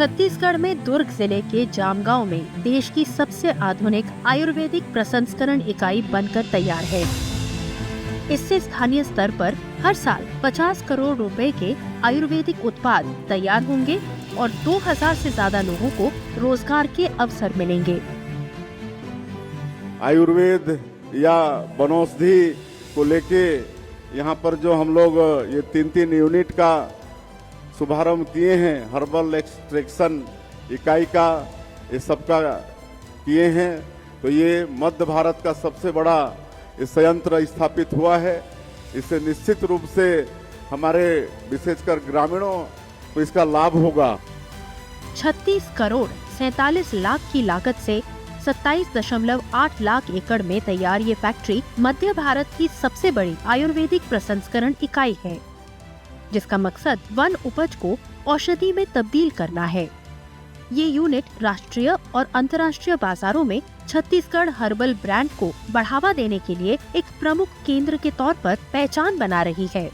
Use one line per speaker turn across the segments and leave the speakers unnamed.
छत्तीसगढ़ में दुर्ग जिले के जामगांव में देश की सबसे आधुनिक आयुर्वेदिक प्रसंस्करण इकाई बनकर तैयार है। इससे स्थानीय स्तर पर हर साल 50 करोड़ रुपए के आयुर्वेदिक उत्पाद तैयार होंगे और 2000 से ज्यादा लोगों को रोजगार के अवसर मिलेंगे।
आयुर्वेद या वनौषधि को लेके यहाँ पर जो हम लोग ये 3 यूनिट का शुभारंभ किए हैं, हर्बल एक्सट्रैक्शन इकाई का ये सबका किए हैं, तो ये मध्य भारत का सबसे बड़ा संयंत्र स्थापित हुआ है। इससे निश्चित रूप से हमारे विशेषकर ग्रामीणों को इसका लाभ होगा।
36 करोड़ 47 लाख की लागत से 27.8 लाख एकड़ में तैयार ये फैक्ट्री मध्य भारत की सबसे बड़ी आयुर्वेदिक प्रसंस्करण इकाई है, जिसका मकसद वन उपज को औषधि में तब्दील करना है। ये यूनिट राष्ट्रीय और अंतर्राष्ट्रीय बाजारों में छत्तीसगढ़ हर्बल ब्रांड को बढ़ावा देने के लिए एक प्रमुख केंद्र के तौर पर पहचान बना रही है,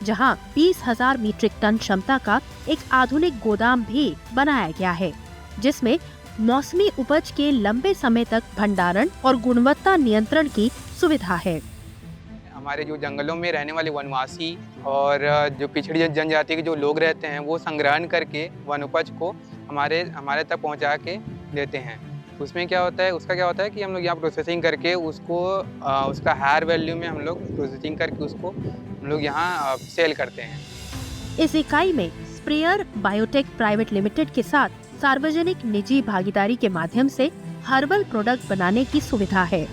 जहां 20,000 मीट्रिक टन क्षमता का एक आधुनिक गोदाम भी बनाया गया है, जिसमें मौसमी उपज के लंबे समय तक भंडारण और गुणवत्ता नियंत्रण की सुविधा है।
हमारे जो जंगलों में रहने वाले वनवासी और जो पिछड़ी जनजाति के जो लोग रहते हैं, वो संग्रहण करके वन उपज को हमारे तक पहुंचा के देते हैं। उसमें क्या होता है कि हम लोग यहाँ प्रोसेसिंग करके उसको उसका हायर वैल्यू में हम लोग प्रोसेसिंग करके उसको हम लोग यहाँ सेल करते हैं।
इस इकाई में स्प्रेयर बायोटेक प्राइवेट लिमिटेड के साथ सार्वजनिक निजी भागीदारी के माध्यम से हर्बल प्रोडक्ट बनाने की सुविधा है।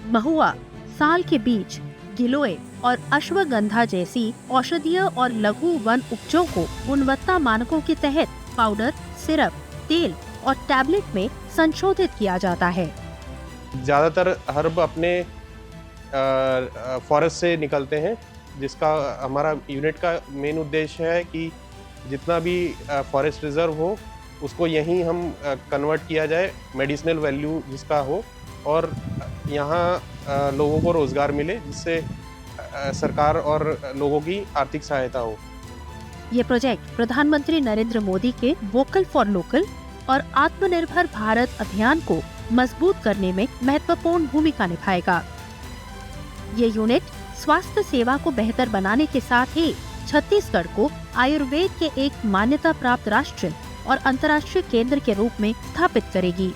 महुआ, साल के बीज, गिलोय और अश्वगंधा जैसी औषधीय और लघु वन उपजों को गुणवत्ता मानकों के तहत पाउडर, सिरप, तेल और टैबलेट में संशोधित किया जाता है।
ज़्यादातर हर्ब अपने फॉरेस्ट से निकलते हैं, जिसका हमारा यूनिट का मेन उद्देश्य है कि जितना भी फॉरेस्ट रिजर्व हो उसको यहीं हम कन्वर्ट किया जाए, मेडिसिनल वैल्यू जिसका हो, और यहाँ लोगों को रोज़गार मिले, जिससे सरकार और लोगों की आर्थिक सहायता हो।
ये प्रोजेक्ट प्रधानमंत्री नरेंद्र मोदी के वोकल फॉर लोकल और आत्मनिर्भर भारत अभियान को मजबूत करने में महत्वपूर्ण भूमिका निभाएगा। ये यूनिट स्वास्थ्य सेवा को बेहतर बनाने के साथ ही छत्तीसगढ़ को आयुर्वेद के एक मान्यता प्राप्त राष्ट्रीय और अंतर्राष्ट्रीय केंद्र के रूप में स्थापित करेगी।